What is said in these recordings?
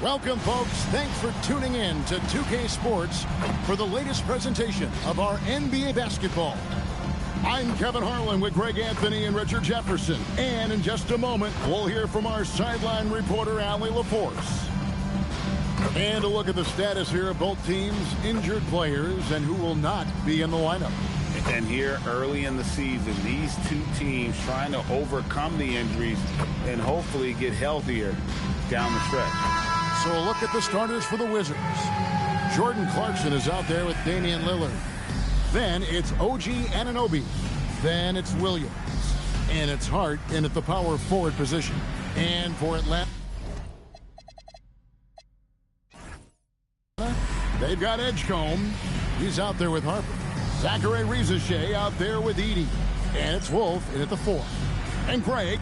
Welcome, folks. Thanks for tuning in to 2K Sports for the latest presentation of our NBA basketball. I'm Kevin Harlan with Greg Anthony and Richard Jefferson. And in just a moment, we'll hear from our sideline reporter, Allie LaForce. And a look at the status here of both teams' injured players and who will not be in the lineup. And here early in the season, these two teams trying to overcome the injuries and hopefully get healthier down the stretch. So a look at the starters for the Wizards. Jordan Clarkson is out there with Damian Lillard. Then it's OG Anunoby. Then it's Williams. And it's Hart in at the power forward position. And for Atlanta, they've got Edgecombe. He's out there with Harper. Zachary RiseUp out there with Edey. And it's Wolf in at the 4. And Craig.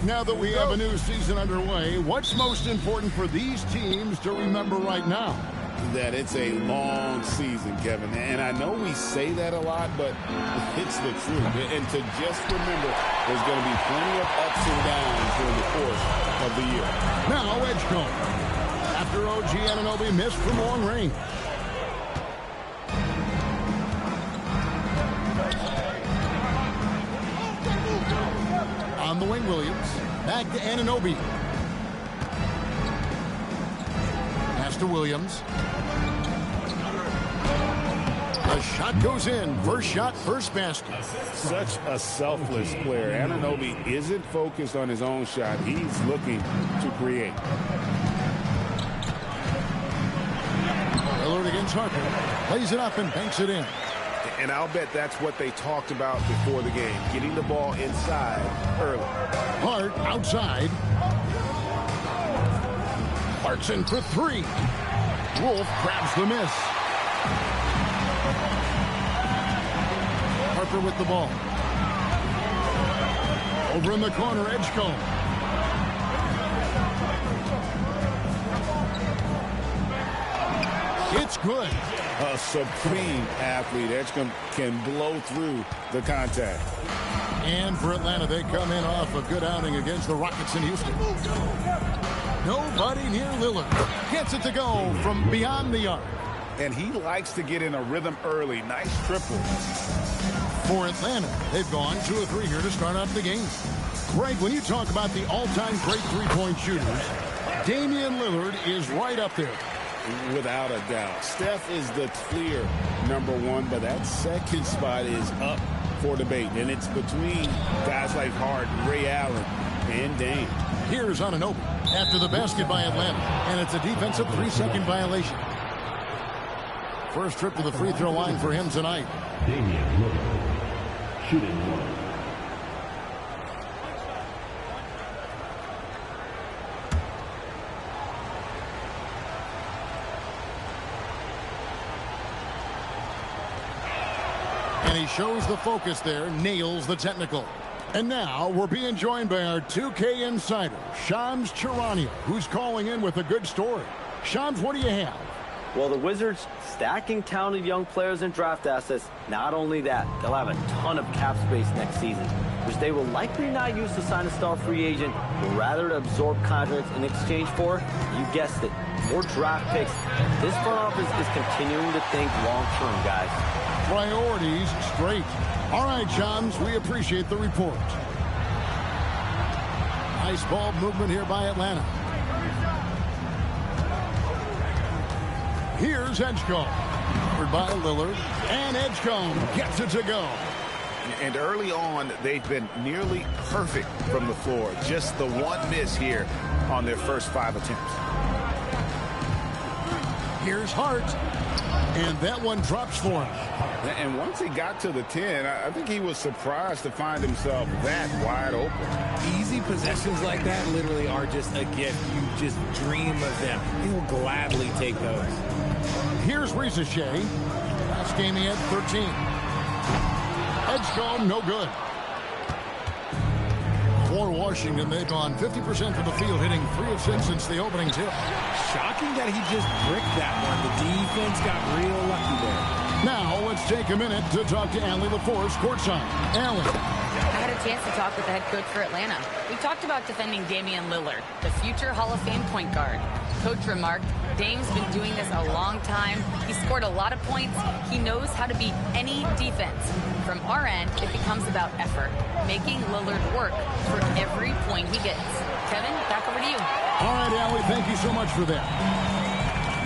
Now that we have a new season underway, what's most important for these teams to remember right now? That it's a long season, Kevin. And I know we say that a lot, but it's the truth. And to just remember, there's going to be plenty of ups and downs during the course of the year. Now Edgecombe. After OG Anunoby missed from long range. On the wing, Williams. Back to Anunoby. Pass to Williams. The shot goes in. First shot, first basket. Such a selfless player. Anunoby isn't focused on his own shot. He's looking to create. Lillard against Harper. Plays it up and banks it in. And I'll bet that's what they talked about before the game, getting the ball inside early. Hart outside. Clarkson for 3. Wolf grabs the miss. Harper with the ball. Over in the corner, Edgecombe. It's good. A supreme athlete. Edgecombe can blow through the contact. And for Atlanta, they come in off a good outing against the Rockets in Houston. Nobody near Lillard. Gets it to go from beyond the arc. And he likes to get in a rhythm early. Nice triple. For Atlanta, they've gone 2 of 3 here to start off the game. Greg, when you talk about the all-time great three-point shooters, Damian Lillard is right up there. Without a doubt. Steph is the clear #1, but that second spot is up for debate. And it's between guys like Hart, Ray Allen, and Dame. Here's Anunoby after the basket by Atlanta. And it's a defensive 3-second violation. First trip to the free throw line for him tonight. Damian Lillard, shooting 1. And he shows the focus there, nails the technical. And now we're being joined by our 2K insider, Shams Charania, who's calling in with a good story. Shams, what do you have? Well, the Wizards stacking talented young players and draft assets. Not only that, they'll have a ton of cap space next season, which they will likely not use to sign a star free agent, but rather to absorb contracts in exchange for, you guessed it, more draft picks. This front office is continuing to think long-term, guys. Priorities straight. All right, Shams, we appreciate the report. Nice ball movement here by Atlanta. Here's Edgecombe. Covered by Lillard. And Edgecombe gets it to go. And early on, they've been nearly perfect from the floor. Just the one miss here on their first 5 attempts. Here's Hart. And that one drops for him. And once he got to the 10, I think he was surprised to find himself that wide open. Easy possessions like that literally are just a gift. You just dream of them. He'll gladly take those. Here's RiseUp. Last game he had 13. Edgecombe, no good. For Washington, they've gone 50% from the field, hitting 3 of 6 since the opening tip. Shocking that he just bricked that one. The defense got real lucky there. Now, let's take a minute to talk to Allie LaForce courtside. Allie. I had a chance to talk with the head coach for Atlanta. We talked about defending Damian Lillard, the future Hall of Fame point guard. Coach remarked, Dame's been doing this a long time. He scored a lot of points. He knows how to beat any defense. From our end, it becomes about effort, making Lillard work for every point he gets. Kevin, back over to you. All right, Allie, thank you so much for that.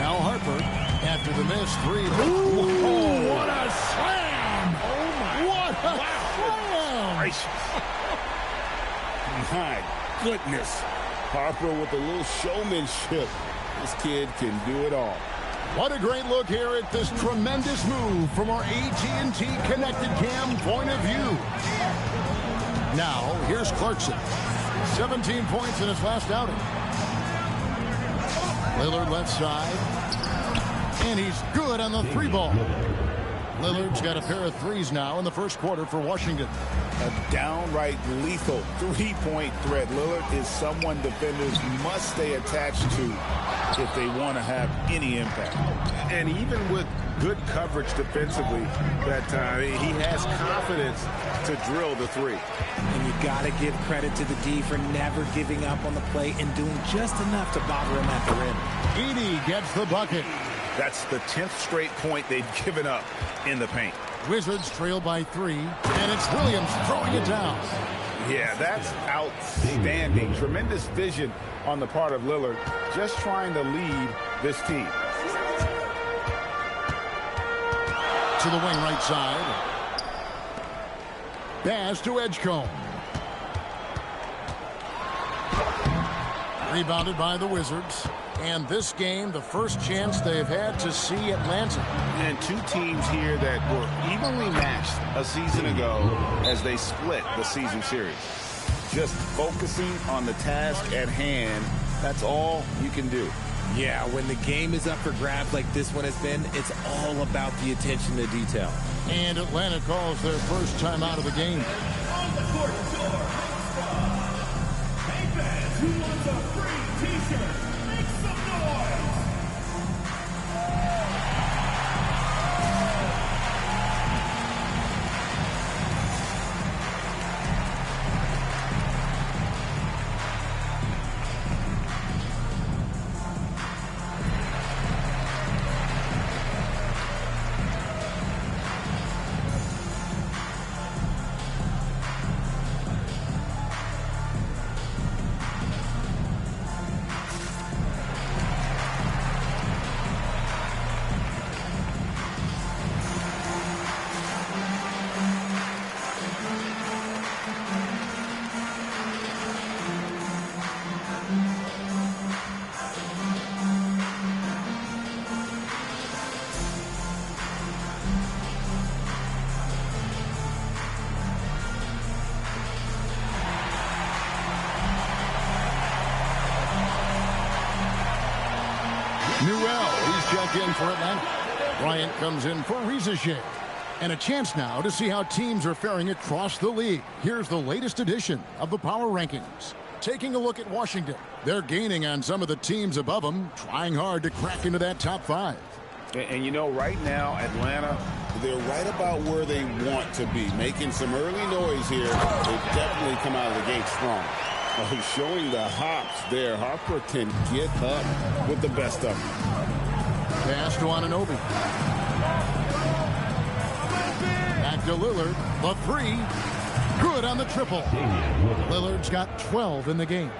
Now Harper, after the miss, 3. Ooh, what a slam! Oh, my. What a slam! My goodness. Harper with a little showmanship. This kid can do it all. What a great look here at this tremendous move from our AT&T Connected Cam point of view. Now, here's Clarkson. 17 points in his last outing. Lillard left side. And he's good on the 3 ball. Lillard's got a pair of 3s now in the first quarter for Washington. A downright lethal 3-point threat. Lillard is someone defenders must stay attached to if they want to have any impact. And even with good coverage defensively that time, he has confidence to drill the 3. And you got to give credit to the D for never giving up on the play and doing just enough to bother him at the rim. Edey gets the bucket. That's the 10th straight point they've given up in the paint. Wizards trail by 3, and it's Williams throwing it down. Yeah, that's outstanding. Tremendous vision on the part of Lillard, just trying to lead this team. To the wing right side. Pass to Edgecombe. Rebounded by the Wizards. And this game, the first chance they've had to see Atlanta. And 2 teams here that were evenly matched a season ago as they split the season series. Just focusing on the task at hand, that's all you can do. Yeah, when the game is up for grabs like this one has been, it's all about the attention to detail. And Atlanta calls their first time out of the game. On the court, hey fans, who wants a free t-shirt? Make some noise! Newell, he's checked in for Atlanta. Bryant comes in for RiseUp. And a chance now to see how teams are faring across the league. Here's the latest edition of the Power Rankings. Taking a look at Washington. They're gaining on some of the teams above them, trying hard to crack into that top 5. And you know, right now, Atlanta, they're right about where they want to be. Making some early noise here. They've definitely come out of the gate strong. Showing the hops there. Harper can get up with the best of them. Pass to Anunoby. Back to Lillard. The 3. Good on the triple. Lillard's got 12 in the game.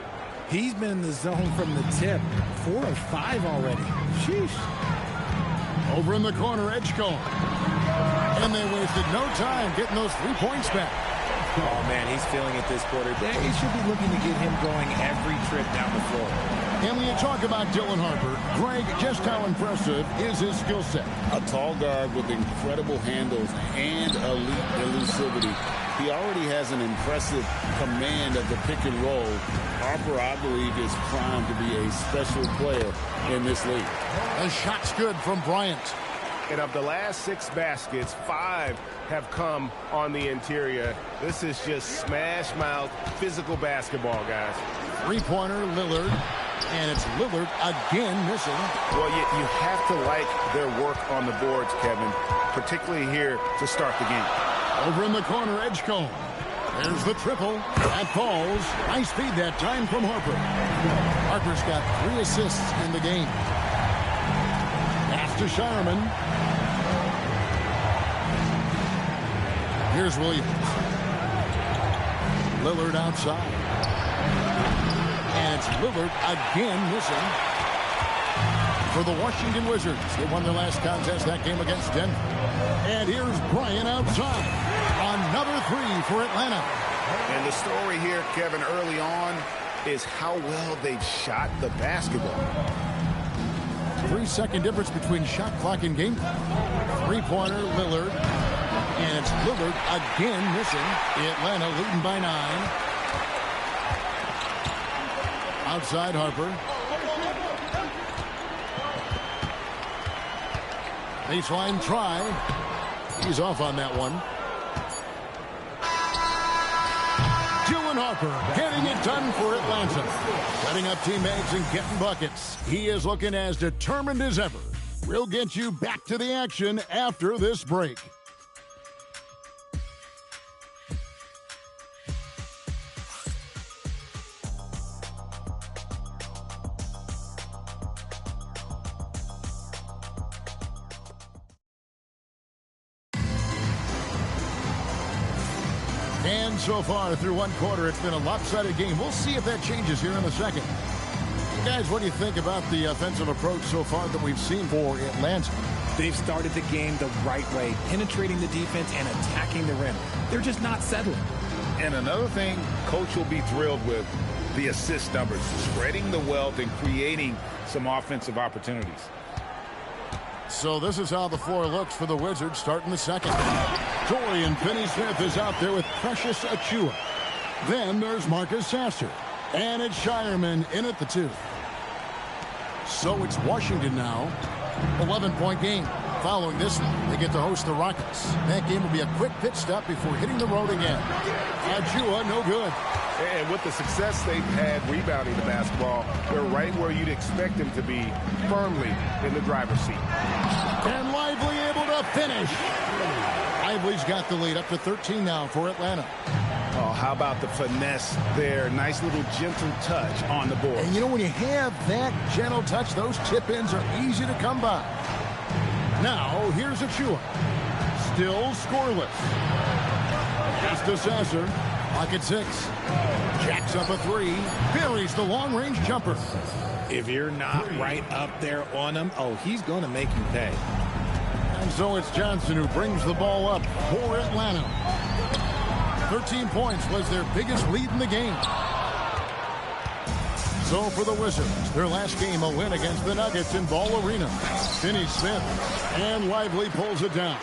He's been in the zone from the tip. 4 of 5 already. Sheesh. Over in the corner, Edgecombe. And they wasted no time getting those 3 points back. Oh, man, he's feeling it this quarter. They should be looking to get him going every trip down the floor. And when you talk about Dylan Harper, Greg, just how impressive is his skill set? A tall guard with incredible handles and elite elusivity. He already has an impressive command of the pick and roll. Harper, I believe, is primed to be a special player in this league. The shot's good from Bryant. And of the last 6 baskets, 5 have come on the interior. This is just smash-mouth physical basketball, guys. Three-pointer, Lillard. And it's Lillard again missing. Well, you have to like their work on the boards, Kevin, particularly here to start the game. Over in the corner, Edgecombe. There's the triple. That falls. Nice feed that time from Harper. Harper's got 3 assists in the game. Pass to Shireman. Here's Williams. Lillard outside. And it's Lillard again missing. For the Washington Wizards, they won their last contest, that game against Denver. And here's Bryant outside. Another 3 for Atlanta. And the story here, Kevin, early on is how well they've shot the basketball. 3-second difference between shot clock and game clock. Three-pointer, Lillard. And it's Lillard again missing. Atlanta leading by 9. Outside Harper. Baseline try. He's off on that one. Dylan Harper getting it done for Atlanta. Setting up teammates and getting buckets. He is looking as determined as ever. We'll get you back to the action after this break. And so far through one quarter, it's been a lopsided game. We'll see if that changes here in a second. Guys, what do you think about the offensive approach so far that we've seen for Atlanta? They've started the game the right way, penetrating the defense and attacking the rim. They're just not settling. And another thing Coach will be thrilled with, the assist numbers, spreading the wealth and creating some offensive opportunities. So this is how the floor looks for the Wizards starting the second. Dorian Finney-Smith is out there with Precious Achiuwa. Then there's Marcus Sasser. And it's Shireman in at the 2. So it's Washington now. 11-point game. Following this one, they get to host the Rockets. That game will be a quick pit stop before hitting the road again. Achiuwa, no good. And with the success they've had rebounding the basketball, they're right where you'd expect them to be, firmly in the driver's seat. And Lively able to finish. Lively's got the lead up to 13 now for Atlanta. Oh, how about the finesse there? Nice little gentle touch on the board. And you know, when you have that gentle touch, those chip-ins are easy to come by. Now, here's Achiuwa. Still scoreless. Pass to Sasser. Pocket 6. Jacks up a 3. Buries the long-range jumper. If you're not right up there on him, oh, he's going to make you pay. And so it's Johnson who brings the ball up for Atlanta. 13 points was their biggest lead in the game. So for the Wizards, their last game a win against the Nuggets in Ball Arena. Finney-Smith and Lively pulls it down.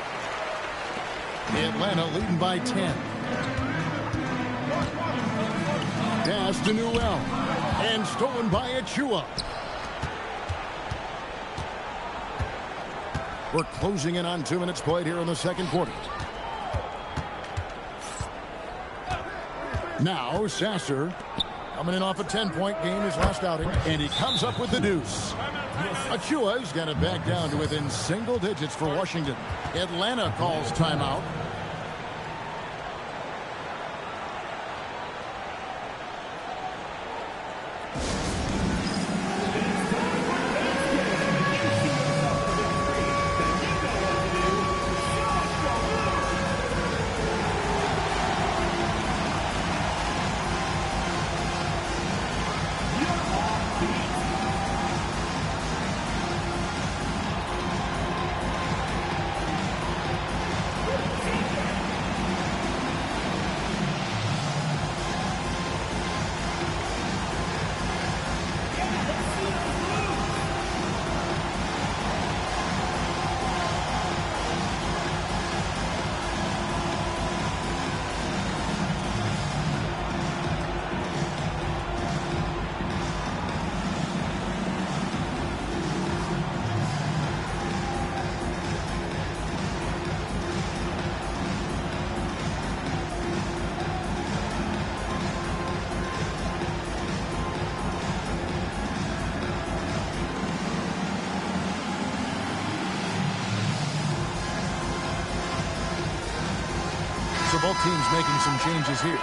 Atlanta leading by 10. Pass to Newell. And stolen by Achiuwa. We're closing in on 2 minutes played here in the second quarter. Now Sasser coming in off a 10-point game, his last outing, and he comes up with the deuce. Achiuwa's got it back down to within single digits for Washington. Atlanta calls timeout. both teams making some changes here.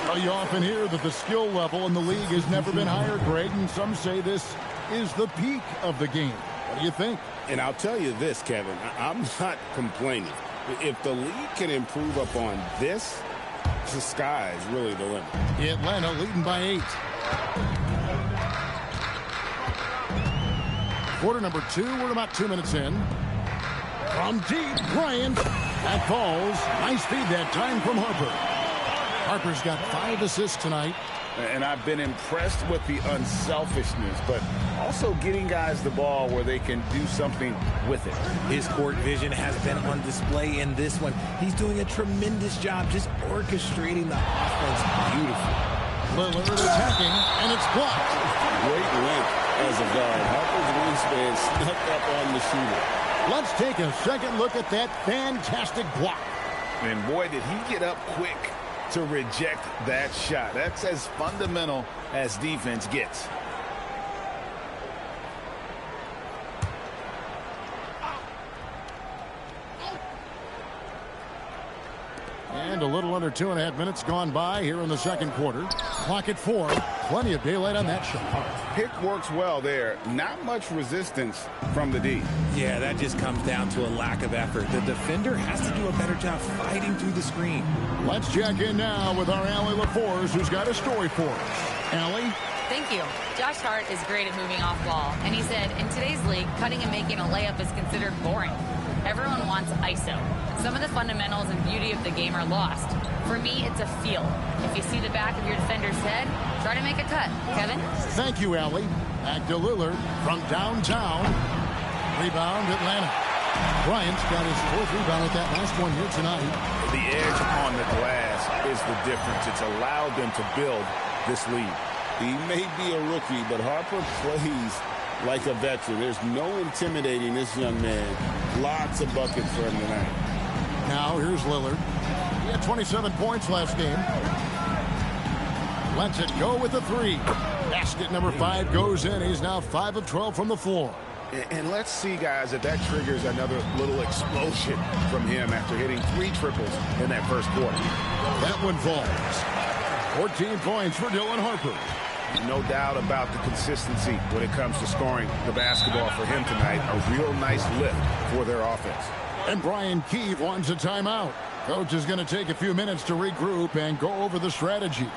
Well, you often hear that the skill level in the league has never been higher, Greg, and some say this is the peak of the game. What do you think? And I'll tell you this, Kevin, I'm not complaining. If the league can improve upon this, the sky is really the limit. Atlanta leading by 8. Quarter number 2, we're about 2 minutes in. From deep, Bryant. That falls. Nice feed that time from Harper. Harper's got 5 assists tonight. And I've been impressed with the unselfishness, but also getting guys the ball where they can do something with it. His court vision has been on display in this one. He's doing a tremendous job just orchestrating the offense beautifully. Lillard attacking, and it's blocked. Great length as a guard. Harper's wingspan snuck up on the shooter. Let's take a second look at that fantastic block. And boy, did he get up quick to reject that shot. That's as fundamental as defense gets. And a little under 2.5 minutes gone by here in the second quarter. Clock at 4. Plenty of daylight on that shot. Pick works well there. Not much resistance from the D. Yeah, that just comes down to a lack of effort. The defender has to do a better job fighting through the screen. Let's check in now with our Allie LaForce, who's got a story for us. Allie? Thank you. Josh Hart is great at moving off ball, and he said, in today's league, cutting and making a layup is considered boring. Everyone wants ISO. Some of the fundamentals and beauty of the game are lost. For me, it's a feel. If you see the back of your defender's head, try to make a cut. Kevin? Thank you, Allie. Back to Lillard from downtown. Rebound, Atlanta. Bryant's got his 4th rebound at that last one here tonight. The edge on the glass is the difference. It's allowed them to build this lead. He may be a rookie, but Harper plays like a veteran. There's no intimidating this young man. Lots of buckets for him tonight. Now here's Lillard. He had 27 points last game. Lets it go with a 3. Basket number 5 goes in. He's now 5 of 12 from the floor. And let's see, guys, if that triggers another little explosion from him after hitting 3 triples in that first quarter. That one falls. 14 points for Dylan Harper. No doubt about the consistency when it comes to scoring the basketball for him tonight. A real nice lift for their offense. And Brian Keefe wants a timeout. Coach is going to take a few minutes to regroup and go over the strategy.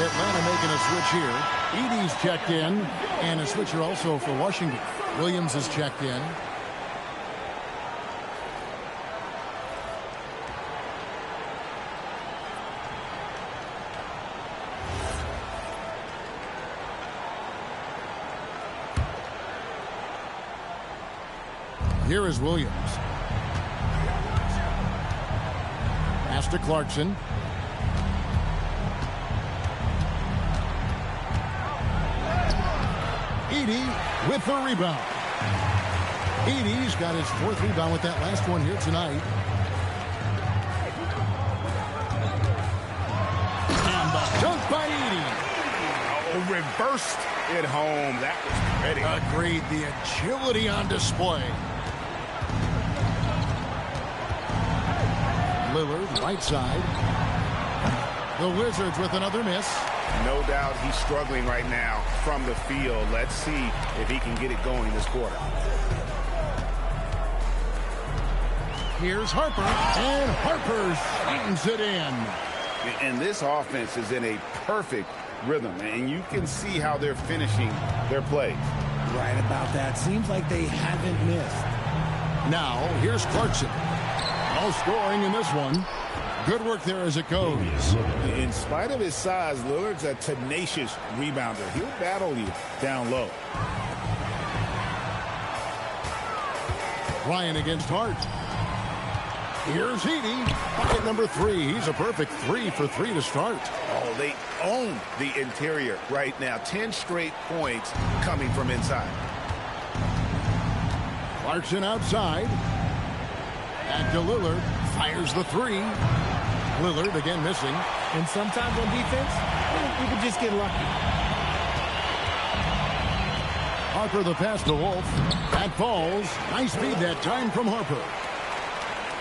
Atlanta making a switch here. Edey's checked in, and a switcher also for Washington. Williams is checked in. Here is Williams. Pass to Clarkson. Edey with the rebound. Edey's got his 4th rebound with that last one here tonight. And the dunk by Edey. Oh, reversed it home. That was pretty. Agreed. The agility on display. Lillard, right side. The Wizards with another miss. No doubt he's struggling right now from the field. Let's see if he can get it going this quarter. Here's Harper, and Harper slams it in. And this offense is in a perfect rhythm, and you can see how they're finishing their plays. Right about that. Seems like they haven't missed. Now, here's Clarkson. No scoring in this one. Good work there as it goes. In spite of his size, Lillard's a tenacious rebounder. He'll battle you down low. Ryan against Hart. Here's Edey. Bucket number 3. He's a perfect 3 for 3 to start. Oh, they own the interior right now. 10 straight points coming from inside. Clarkson outside. Back to Lillard. Fires the 3. Lillard again missing. And sometimes on defense, you can just get lucky. Harper the pass to Wolf. That falls. Nice feed that time from Harper.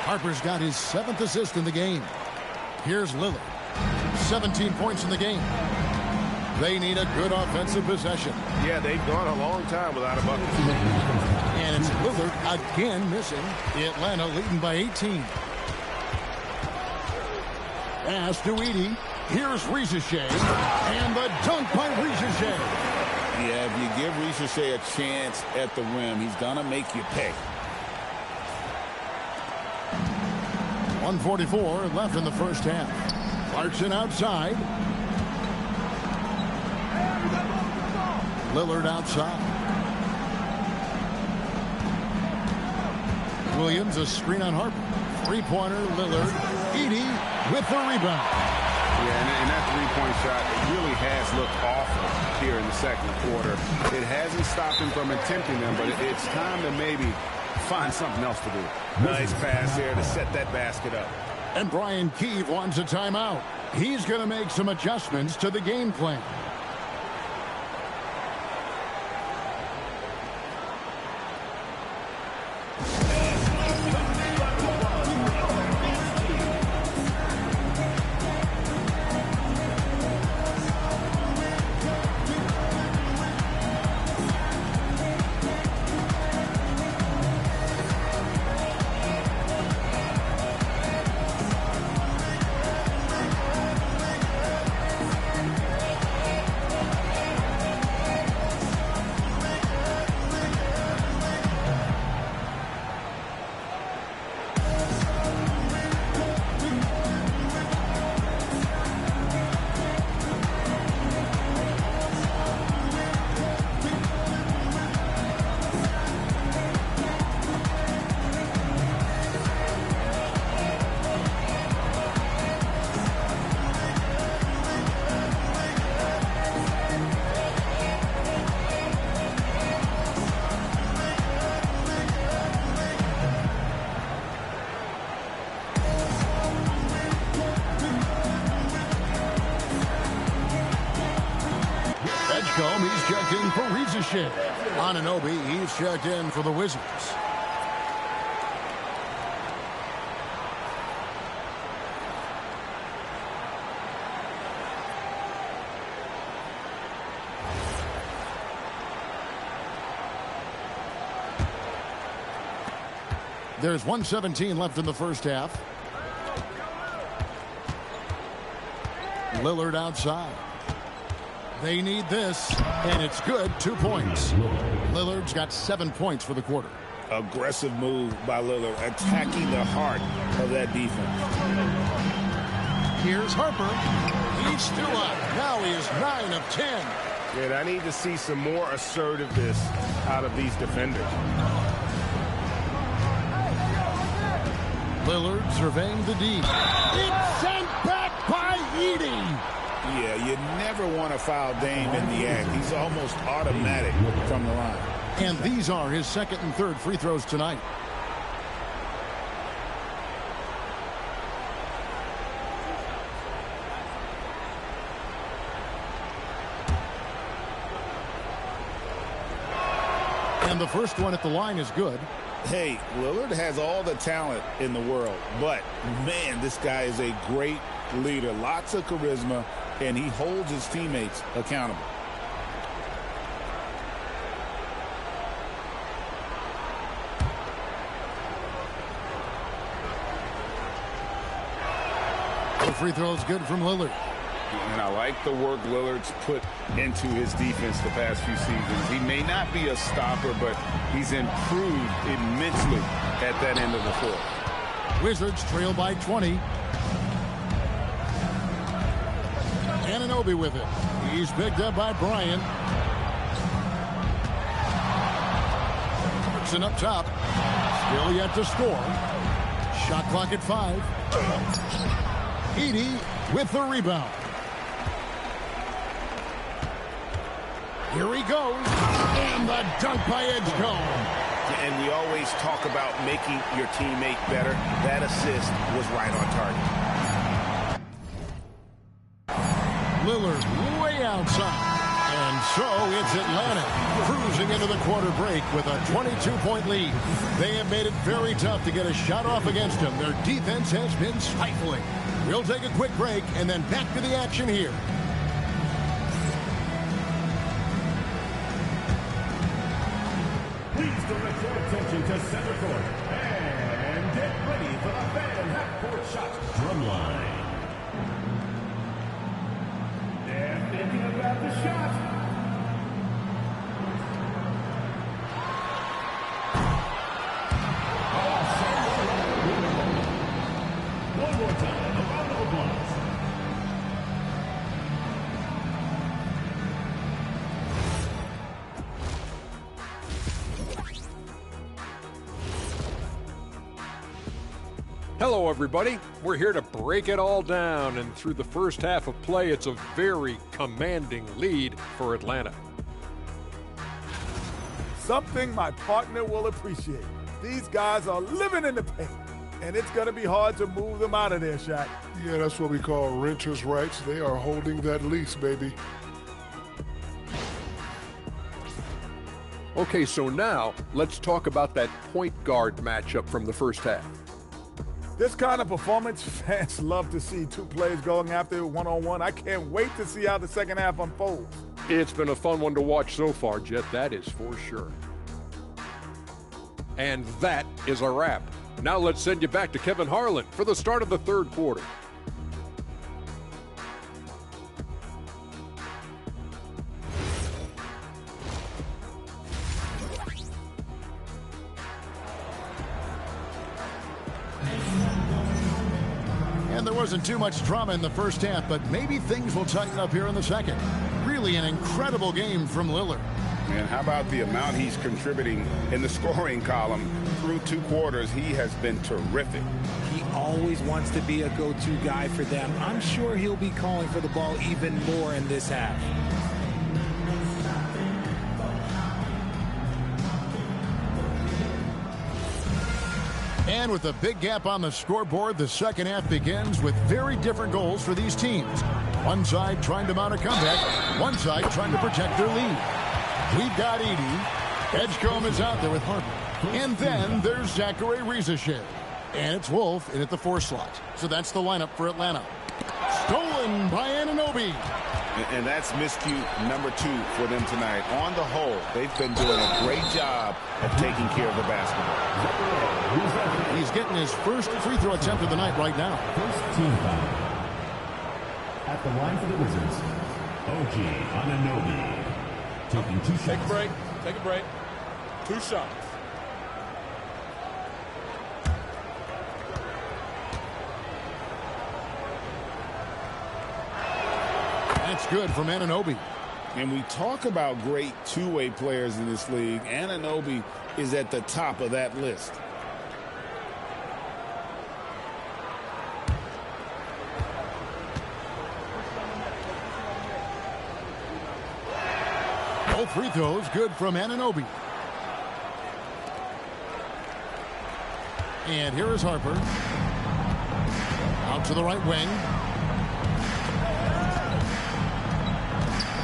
Harper's got his 7th assist in the game. Here's Lillard. 17 points in the game. They need a good offensive possession. Yeah, they've gone a long time without a bucket. And it's Lillard again missing. Atlanta leading by 18. Pass to Edey. Here's Risacher. And the dunk by Risacher. Yeah, if you give Risacher a chance at the rim, he's going to make you pay. 1:44 left in the first half. Clarkson outside. Lillard outside. Williams a screen on Harper. 3-pointer Lillard. Edey with the rebound. Yeah, and that three-point shot really has looked awful here in the second quarter. It hasn't stopped him from attempting them, but it's time to maybe find something else to do. Nice pass here to set that basket up. And Brian Keefe wants a timeout. He's going to make some adjustments to the game plan. He's checked in for Risacher. Anunoby, he's checked in for the Wizards. There's 1:17 left in the first half. Lillard outside. They need this, and it's good. 2 points. Lillard's got 7 points for the quarter. Aggressive move by Lillard, attacking the heart of that defense. Here's Harper. He's still up. Now he is 9 of 10. And I need to see some more assertiveness out of these defenders. Lillard surveying the D. It's sent back by Edey. Yeah, you never want to foul Dame in the act. He's almost automatic from the line. And these are his second and third free throws tonight. And the first one at the line is good. Hey, Lillard has all the talent in the world, but man, this guy is a great leader, lots of charisma, and he holds his teammates accountable. The free throw is good from Lillard. And I like the work Lillard's put into his defense the past few seasons. He may not be a stopper, but he's improved immensely at that end of the floor. Wizards trail by 20. Anunoby with it. He's picked up by Bryant. Clarkson up top. Still yet to score. Shot clock at 5. Edey with the rebound. Here he goes. And the dunk by Edgecombe. And we always talk about making your teammate better. That assist was right on target. Lillard way outside. And so it's Atlanta cruising into the quarter break with a 22-point lead. They have made it very tough to get a shot off against them. Their defense has been stifling. We'll take a quick break and then back to the action here. Please direct your attention to center court and get ready for the fan half-court shot. Drumline. They're thinking about the shot. One more time, a round of applause. Hello, everybody. We're here to break it all down, and through the first half of play, it's a very commanding lead for Atlanta. Something my partner will appreciate. These guys are living in the paint, and it's going to be hard to move them out of there, Shaq. Yeah, that's what we call renters' rights. They are holding that lease, baby. Okay, so now let's talk about that point guard matchup from the first half. This kind of performance, fans love to see two players going after it one-on-one. I can't wait to see how the second half unfolds. It's been a fun one to watch so far, Jet, that is for sure. And that is a wrap. Now let's send you back to Kevin Harlan for the start of the third quarter. And there wasn't too much drama in the first half, but maybe things will tighten up here in the second. Really an incredible game from Lillard. And how about the amount he's contributing in the scoring column through 2 quarters? He has been terrific. He always wants to be a go-to guy for them. I'm sure he'll be calling for the ball even more in this half. And with a big gap on the scoreboard, the second half begins with very different goals for these teams. One side trying to mount a comeback, one side trying to protect their lead. We've got Edey. Edgecombe is out there with Harper. And then there's Zachary RiseUp. And it's Wolf in at the 4 slot. So that's the lineup for Atlanta. Stolen by Anunoby. And that's miscue number 2 for them tonight. On the whole, they've been doing a great job of taking care of the basketball. He's getting his first free throw attempt of the night right now. First team foul. At the line for the Wizards, OG Anunoby. Taking 2 shots. Take a break. Take a break. 2 shots. That's good from Anunoby. And we talk about great two-way players in this league. Anunoby is at the top of that list. Both free throws good from Anunoby. And here is Harper. Out to the right wing.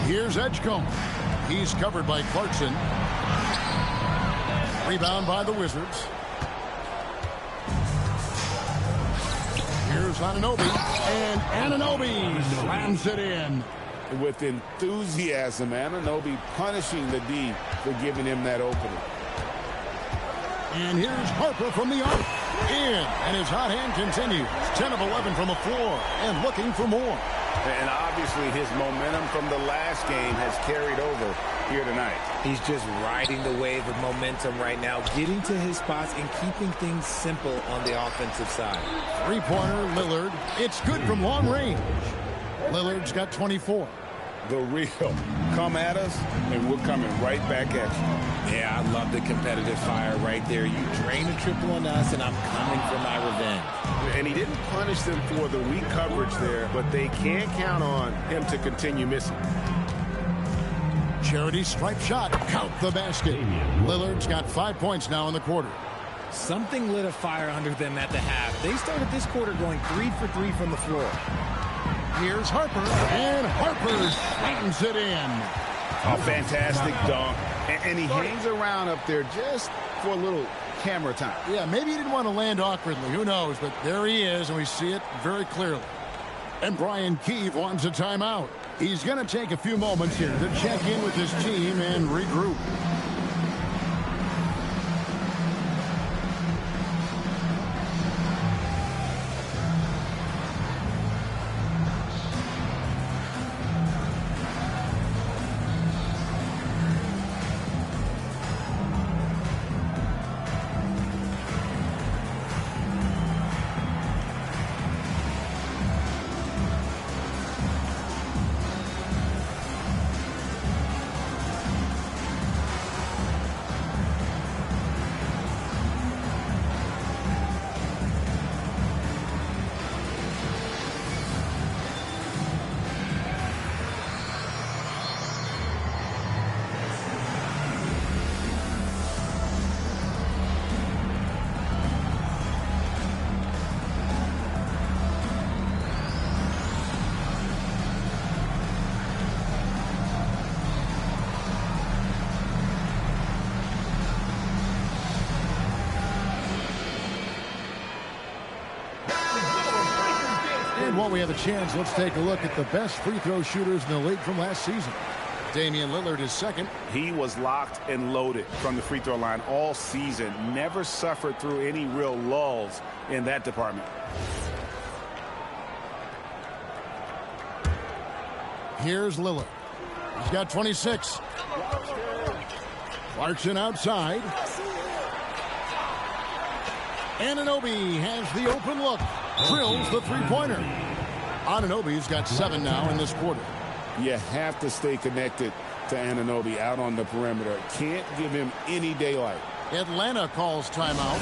Here's Edgecombe. He's covered by Clarkson. Rebound by the Wizards. Here's Here's Anunoby, and Anunoby slams it in. With enthusiasm, Anunoby punishing the D for giving him that opening. And here's Harper from the arc. In, and his hot hand continues. 10 of 11 from the floor, and looking for more. And obviously his momentum from the last game has carried over here tonight. He's just riding the wave of momentum right now, getting to his spots and keeping things simple on the offensive side. Three-pointer, Lillard. It's good from long range. Lillard's got 24. The real. Come at us, and we're coming right back at you. Yeah, I love the competitive fire right there. You drain a triple on us, and I'm coming for my revenge. And he didn't punish them for the weak coverage there, but they can't count on him to continue missing. Charity stripe shot. Count the basket. Lillard's got 5 points now in the quarter. Something lit a fire under them at the half. They started this quarter going 3 for 3 from the floor. Here's Harper, and Harper slams it in. A fantastic dunk. And he hangs around up there just for a little camera time. Yeah, maybe he didn't want to land awkwardly. Who knows? But there he is, and we see it very clearly. And Brian Keefe wants a timeout. He's going to take a few moments here to check in with his team and regroup. While we have a chance, let's take a look at the best free throw shooters in the league from last season. Damian Lillard is second. He was locked and loaded from the free throw line all season. Never suffered through any real lulls in that department. Here's Lillard. He's got 26. Clarkson outside. Anunoby has the open look. Drills the three-pointer. Anunoby's got 7 now in this quarter. You have to stay connected to Anunoby out on the perimeter. Can't give him any daylight. Atlanta calls timeout.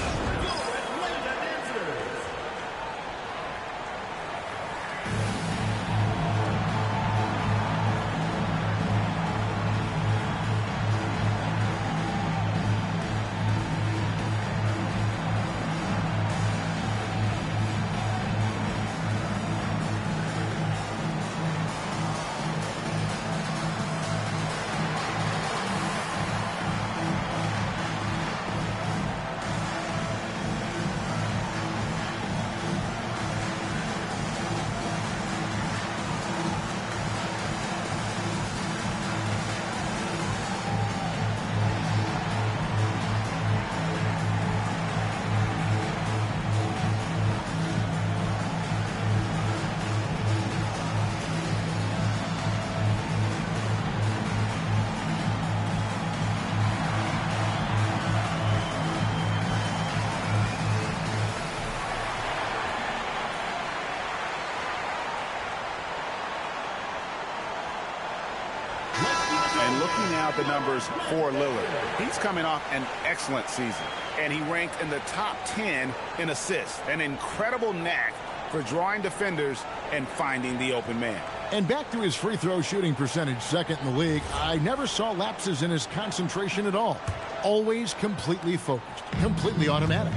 And looking now at the numbers for Lillard, he's coming off an excellent season. And he ranked in the top 10 in assists. An incredible knack for drawing defenders and finding the open man. And back to his free throw shooting percentage, second in the league. I never saw lapses in his concentration at all. Always completely focused, completely automatic.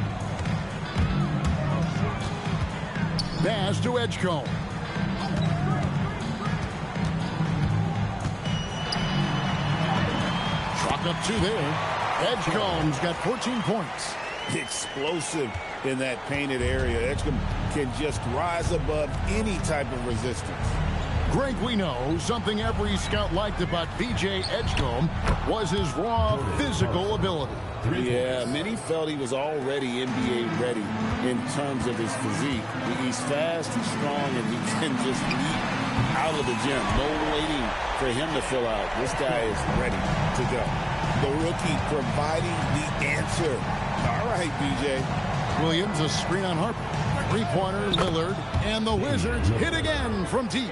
Pass to Edgecombe. Chalk up 2 there. Edgecombe's got 14 points. Explosive in that painted area. Edgecombe can just rise above any type of resistance. Greg, we know something every scout liked about B.J. Edgecombe was his raw physical ability. Yeah, many felt he was already NBA ready in terms of his physique. He's fast, he's strong, and he can just leap out of the gym. No waiting for him to fill out. This guy is ready to go. The rookie providing the answer. All right, B.J. Williams, a screen on Harper. Three-pointer, Lillard, and the Wizards hit again from deep.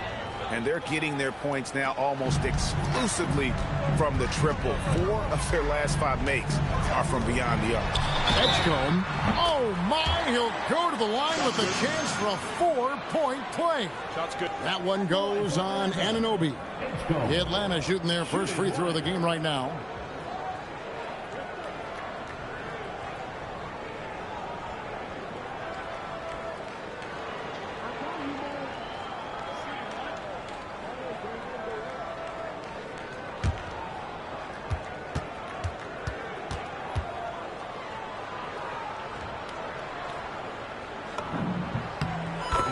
And they're getting their points now almost exclusively from the triple. 4 of their last 5 makes are from beyond the arc. Edgecombe, oh my, he'll go to the line with a chance for a 4-point play. Shot's good. That one goes on Anunoby. Atlanta shooting their first free throw of the game right now.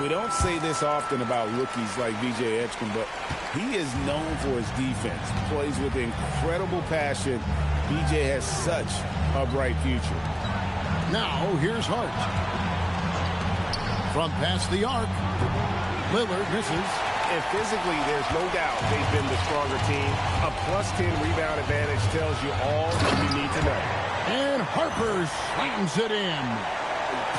We don't say this often about rookies like B.J. Edgecombe, but he is known for his defense. Plays with incredible passion. B.J. has such a bright future. Now, here's Hart. From past the arc, Lillard misses. And physically, there's no doubt they've been the stronger team. A +10 rebound advantage tells you all that you need to know. And Harper slams it in.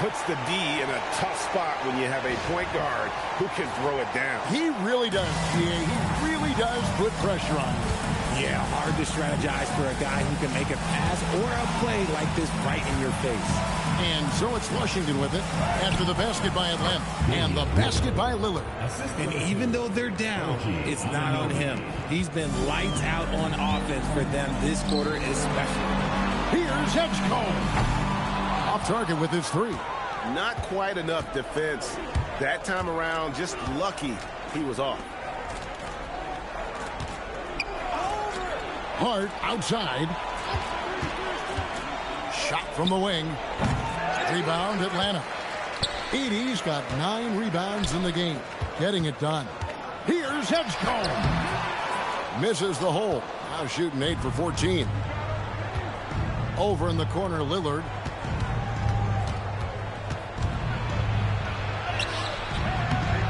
Puts the D in a tough spot when you have a point guard who can throw it down. He really does, GA. He really does put pressure on him. Yeah, hard to strategize for a guy who can make a pass or a play like this right in your face. And so it's Washington with it after the basket by Atlanta and the basket by Lillard. And even though they're down, it's not on him. He's been lights out on offense for them this quarter especially. Here's Edgecombe. Off target with his 3. Not quite enough defense. That time around, just lucky he was off. Hart outside. Shot from the wing. Rebound Atlanta. Edey's got 9 rebounds in the game. Getting it done. Here's Edgecombe. Misses the hole. Now shooting 8 for 14. Over in the corner, Lillard.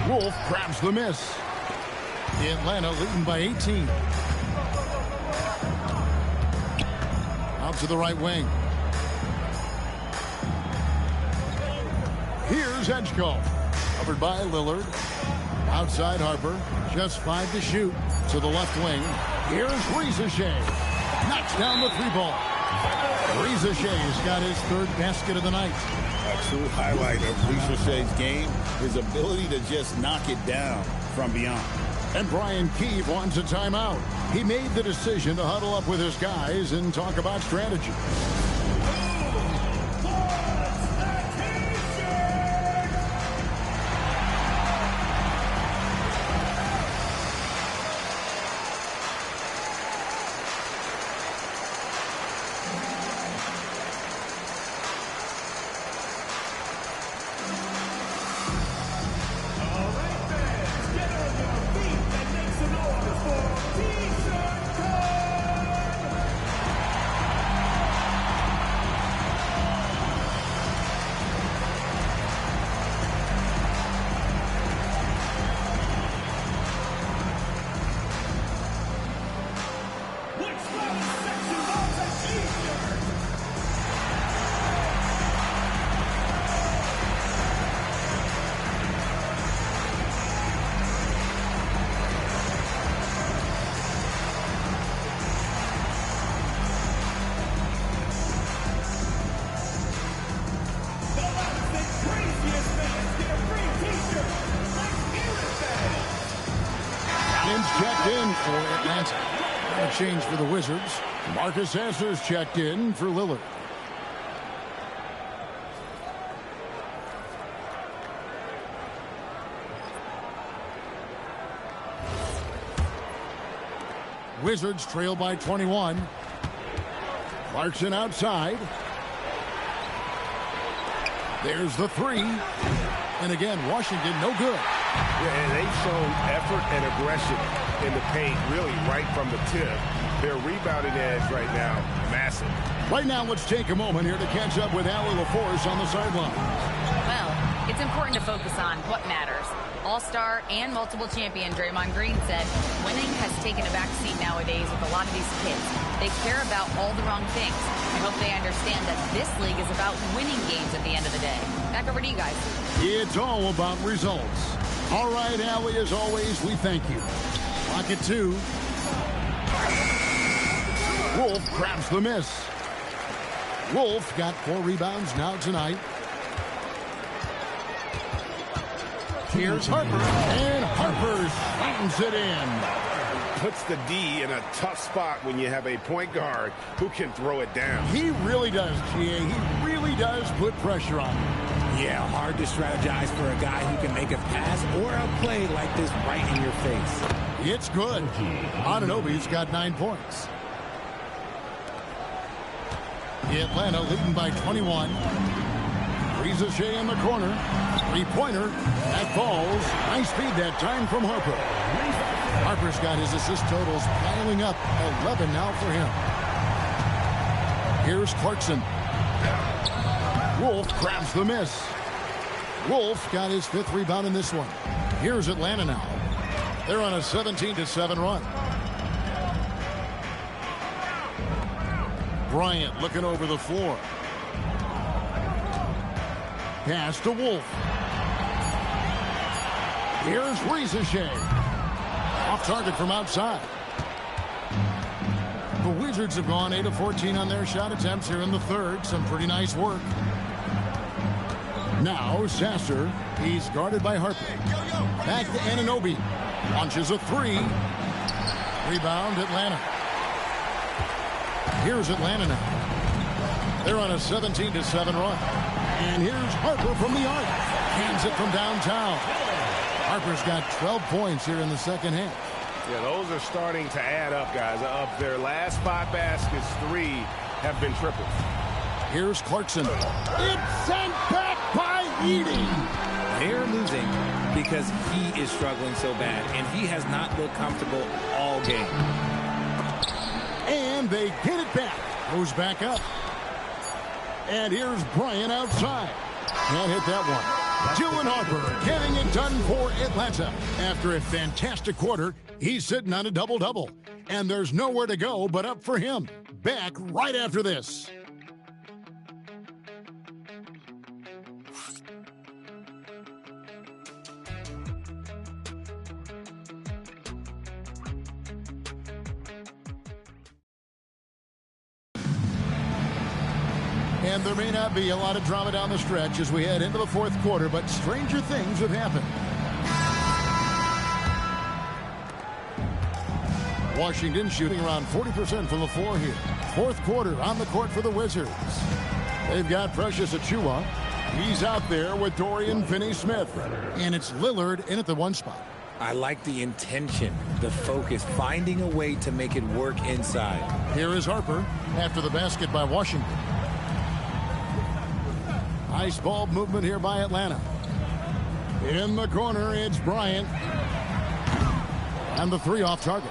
Wolf grabs the miss. Atlanta leading by 18. Out to the right wing. Here's Edgecombe. Covered by Lillard. Outside Harper. Just 5 to shoot. To the left wing. Here's RiseUp. Knocks down the 3-ball. RiseUp's got his 3rd basket of the night. A true highlight of RiseUp's game, his ability to just knock it down from beyond. And Brian Keefe wants a timeout. He made the decision to huddle up with his guys and talk about strategy. Checked in for Atlanta. A change for the Wizards. Marcus Sasser's checked in for Lillard. Wizards trail by 21. Clarkson outside. There's the 3. And again, Washington, no good. Yeah, and they've shown effort and aggression in the paint, really right from the tip. Their rebounding edge right now, massive. Right now, let's take a moment here to catch up with Allie LaForce on the sideline. Well, it's important to focus on what matters. All-star and multiple champion Draymond Green said winning has taken a backseat nowadays with a lot of these kids. They care about all the wrong things. I hope they understand that this league is about winning games at the end of the day. Back over to you guys. It's all about results. All right, Allie, as always, we thank you. Pocket 2. Wolf grabs the miss. Wolf got 4 rebounds now tonight. Here's Harper, and Harper slams it in. Puts the D in a tough spot when you have a point guard who can throw it down. He really does, GA. He really does put pressure on him. Yeah, hard to strategize for a guy who can make a pass or a play like this right in your face. It's good. Anunoby's got 9 points. Atlanta leading by 21. RiseUp in the corner. 3-pointer. That falls. Nice speed that time from Harper. Harper's got his assist totals piling up. 11 now for him. Here's Clarkson. Wolf grabs the miss. Wolf got his 5th rebound in this one. Here's Atlanta now. They're on a 17-7 run. Bryant looking over the floor. Pass to Wolf. Here's RiseUp. Off target from outside. The Wizards have gone 8 of 14 on their shot attempts here in the third. Some pretty nice work. Now Sasser. He's guarded by Harper. Back to Anunoby. Launches a 3. Rebound Atlanta. Here's Atlanta now. They're on a 17-7 run. And here's Harper from the arc. Hands it from downtown. Harper's got 12 points here in the second half. Yeah, those are starting to add up, guys. Of their last 5 baskets, 3 have been triples. Here's Clarkson. It's sent back by Edey. They're losing because he is struggling so bad, and he has not looked comfortable all game. And they get it back. Goes back up. And here's Bryant outside. Can't hit that one. Dylan Harper getting it done for Atlanta. After a fantastic quarter, he's sitting on a double-double. And there's nowhere to go but up for him. Back right after this. And there may not be a lot of drama down the stretch as we head into the fourth quarter, but stranger things have happened. Washington shooting around 40% from the floor here. Fourth quarter on the court for the Wizards. They've got Precious Achiuwa. He's out there with Dorian Finney-Smith. And it's Lillard in at the 1 spot. I like the intention, the focus, finding a way to make it work inside. Here is Harper after the basket by Washington. Nice ball movement here by Atlanta. In the corner, it's Bryant. And the 3 off target.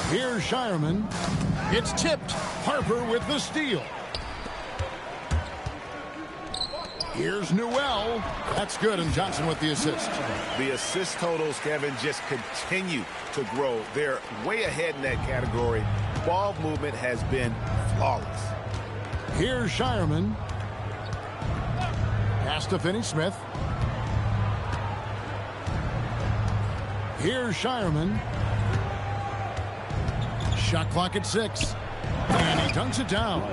Here's Shireman. It's tipped. Harper with the steal. Here's Newell. That's good, and Johnson with the assist. The assist totals, Kevin, just continue to grow. They're way ahead in that category. Ball movement has been flawless. Here's Shireman. Pass to Finney-Smith. Here's Shireman. Shot clock at 6. And he dunks it down.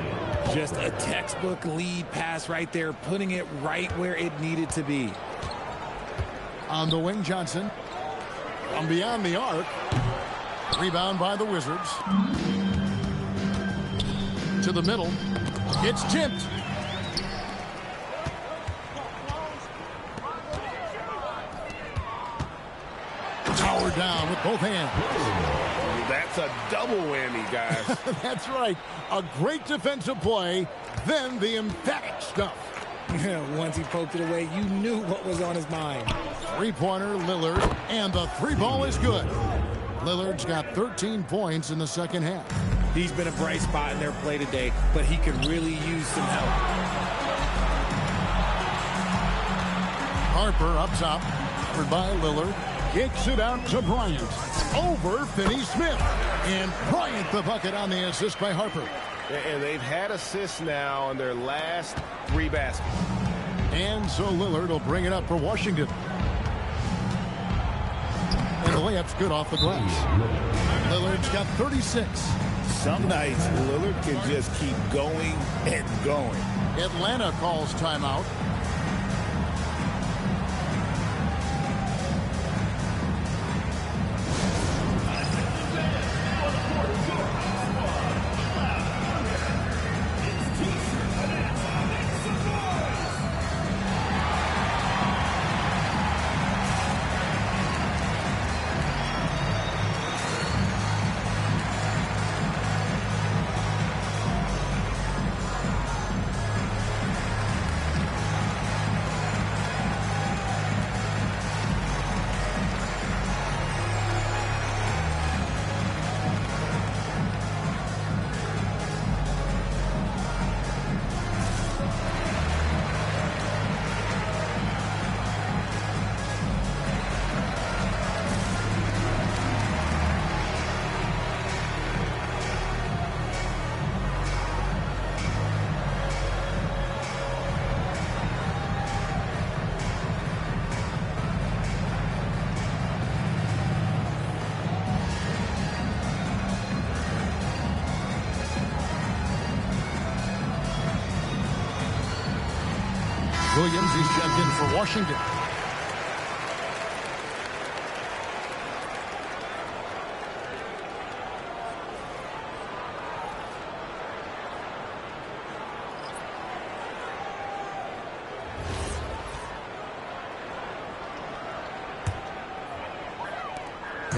Just a textbook lead pass right there, putting it right where it needed to be. On the wing, Johnson. From beyond the arc. Rebound by the Wizards. To the middle. It's tipped. Towered down with both hands. That's a double whammy, guys. That's right. A great defensive play, then the emphatic stuff. Once he poked it away, you knew what was on his mind. Three-pointer, Lillard, and the three ball is good. Lillard's got 13 points in the second half. He's been a bright spot in their play today, but he could really use some help. Harper up top, covered by Lillard. Kicks it out to Bryant. Over Finney-Smith. And Bryant the bucket on the assist by Harper. And they've had assists now on their last 3 baskets. And so Lillard will bring it up for Washington. And the layup's good off the glass. Lillard's got 36. Some nights Lillard can just keep going and going. Atlanta calls timeout. Williams is checked in for Washington.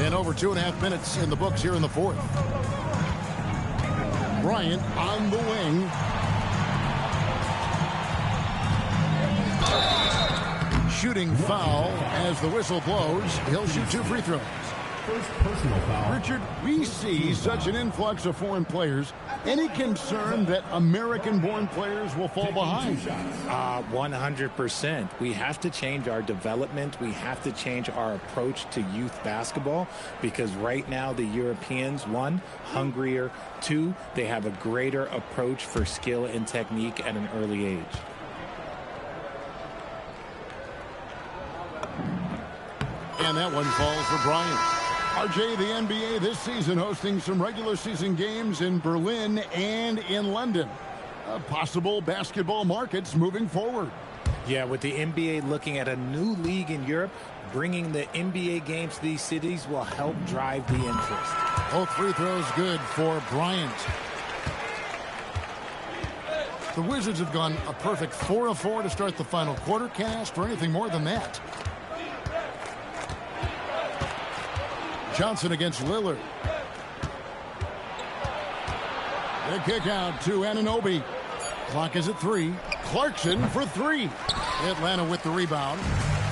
And over 2.5 minutes in the books here in the fourth. Bryant on the wing. Shooting foul as the whistle blows. He'll shoot 2 free throws. First personal foul. Richard, we see such an influx of foreign players. Any concern that American-born players will fall behind? 100%. We have to change our development. We have to change our approach to youth basketball because right now the Europeans, 1, hungrier, 2, they have a greater approach for skill and technique at an early age. And that one falls for Bryant. RJ, the NBA this season hosting some regular season games in Berlin and in London. Possible basketball markets moving forward. Yeah, with the NBA looking at a new league in Europe, bringing the NBA games to these cities will help drive the interest. Both free throws good for Bryant. The Wizards have gone a perfect 4 of 4 to start the final quarter. Can't ask for anything more than that. Johnson against Lillard. The kick out to Anunoby. Clock is at 3. Clarkson for 3. Atlanta with the rebound.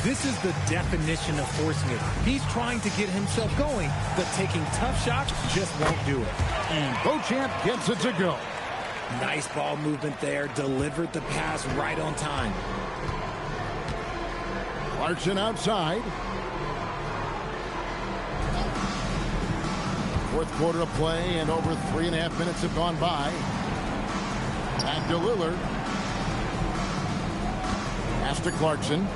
This is the definition of forcing it. He's trying to get himself going, but taking tough shots just won't do it. And Beauchamp gets it to go. Nice ball movement there. Delivered the pass right on time. Clarkson outside. Fourth quarter of play, and over 3.5 minutes have gone by. Back to Lillard. Pass to Clarkson.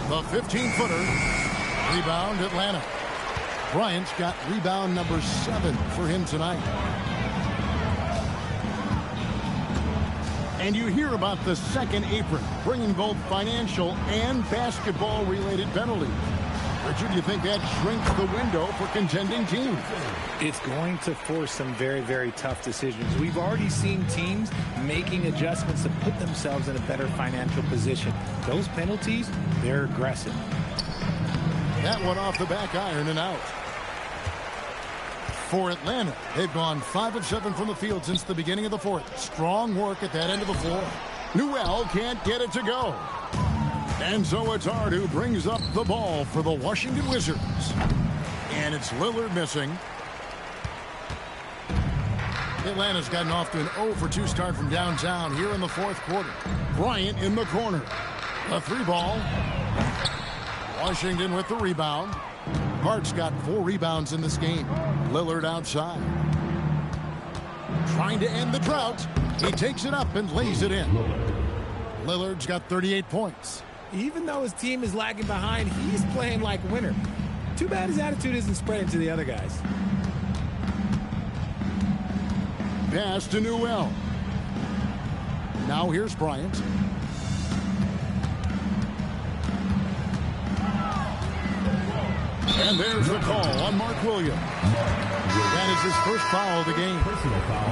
The 15-footer. Rebound, Atlanta. Bryant's got rebound number 7 for him tonight. And you hear about the second apron, bringing both financial and basketball-related penalties. Richard, do you think that shrinks the window for contending teams? It's going to force some very, very tough decisions. We've already seen teams making adjustments to put themselves in a better financial position. Those penalties, they're aggressive. That one off the back iron and out. For Atlanta, they've gone 5 of 7 from the field since the beginning of the fourth. Strong work at that end of the floor. Newell can't get it to go. And so it's Hart who brings up the ball for the Washington Wizards. And it's Lillard missing. Atlanta's gotten off to an 0 for 2 start from downtown here in the fourth quarter. Bryant in the corner. A 3 ball. Washington with the rebound. Hart's got 4 rebounds in this game. Lillard outside. Trying to end the drought. He takes it up and lays it in. Lillard's got 38 points. Even though his team is lagging behind, he's playing like a winner. Too bad his attitude isn't spreading to the other guys. Pass to Newell. Now here's Bryant. And there's the call on Mark Williams. That is his first foul of the game.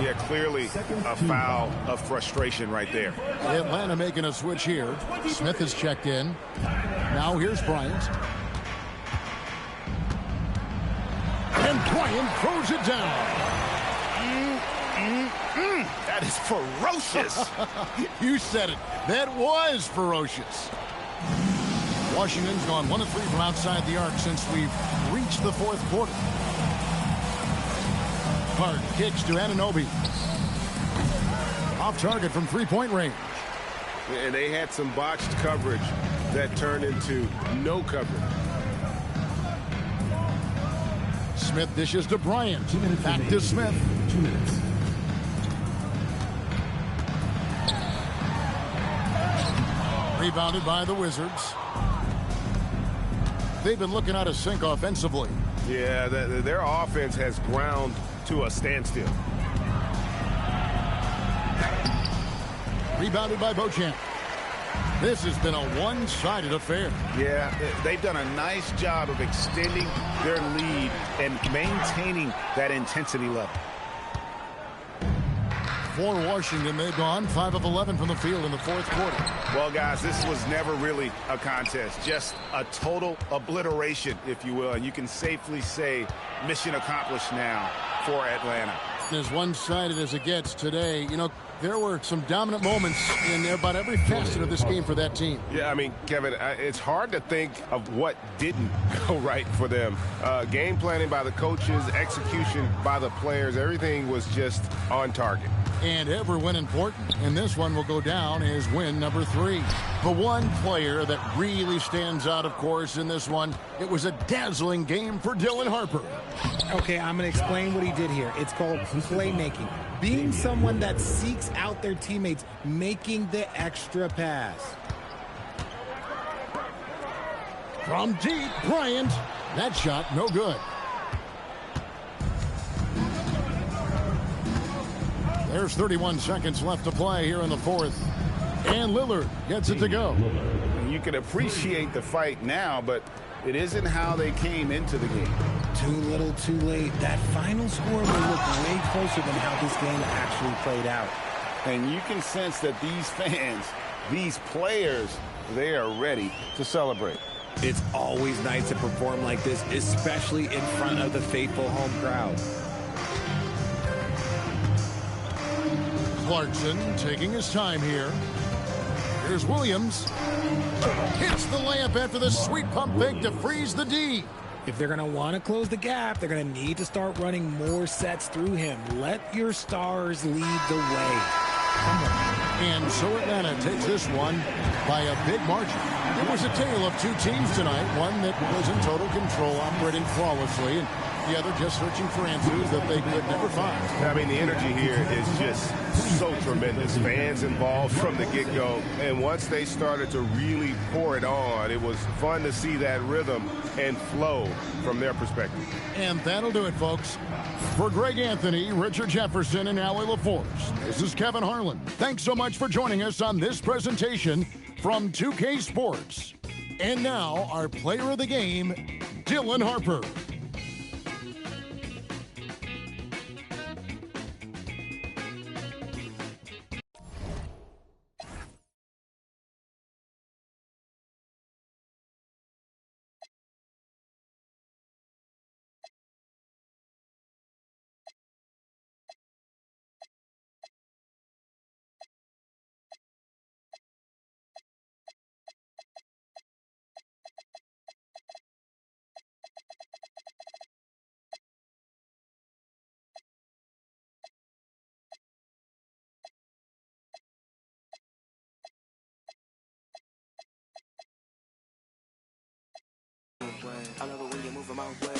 Yeah, clearly a foul of frustration right there. Atlanta making a switch here. Smith is checked in. Now here's Bryant. And Bryant throws it down. That is ferocious. You said it. That was ferocious. Washington's gone 1 of 3 from outside the arc since we've reached the fourth quarter. Hart kicks to Anunoby. Off target from 3-point range. And they had some botched coverage that turned into no coverage. Smith dishes to Bryant. Back to Smith. 2 minutes. Rebounded by the Wizards. They've been looking out of sync offensively. Yeah, their offense has ground to a standstill. Rebounded by Beauchamp. This has been a one-sided affair. Yeah, they've done a nice job of extending their lead and maintaining that intensity level. For Washington, they've gone 5 of 11 from the field in the fourth quarter. Well, guys, this was never really a contest, just a total obliteration, if you will, and you can safely say mission accomplished now for Atlanta. As one-sided as it gets today, you know, there were some dominant moments in about every facet of this game for that team. Yeah, I mean, Kevin, it's hard to think of what didn't go right for them. Game planning by the coaches, execution by the players, everything was just on target. And every win important, and this one will go down as win number 3. The one player that really stands out, of course, in this one, it was a dazzling game for Dylan Harper. Okay, I'm going to explain what he did here. It's called playmaking. Being someone that seeks out their teammates, making the extra pass. From deep, Bryant. That shot, no good. There's 31 seconds left to play here in the fourth. And Lillard gets it to go. You can appreciate the fight now, but it isn't how they came into the game. Too little, too late. That final score will look way closer than how this game actually played out. And you can sense that these fans, these players, they are ready to celebrate. It's always nice to perform like this, especially in front of the faithful home crowd. Clarkson taking his time here. Here's Williams. Hits the layup after the sweet pump fake to freeze the D. If they're going to want to close the gap, they're going to need to start running more sets through him. Let your stars lead the way. Come on. And so Atlanta takes this one by a big margin. It was a tale of 2 teams tonight. One that was in total control, operating flawlessly, and the other just searching for answers that they could never find. I mean, the energy here is just so tremendous. Fans involved from the get-go. And once they started to really pour it on, it was fun to see that rhythm and flow from their perspective. And that'll do it, folks. For Greg Anthony, Richard Jefferson, and Allie LaForce, this is Kevin Harlan. Thanks so much for joining us on this presentation from 2K Sports. And now, our player of the game, Dylan Harper. I love it when you move my way.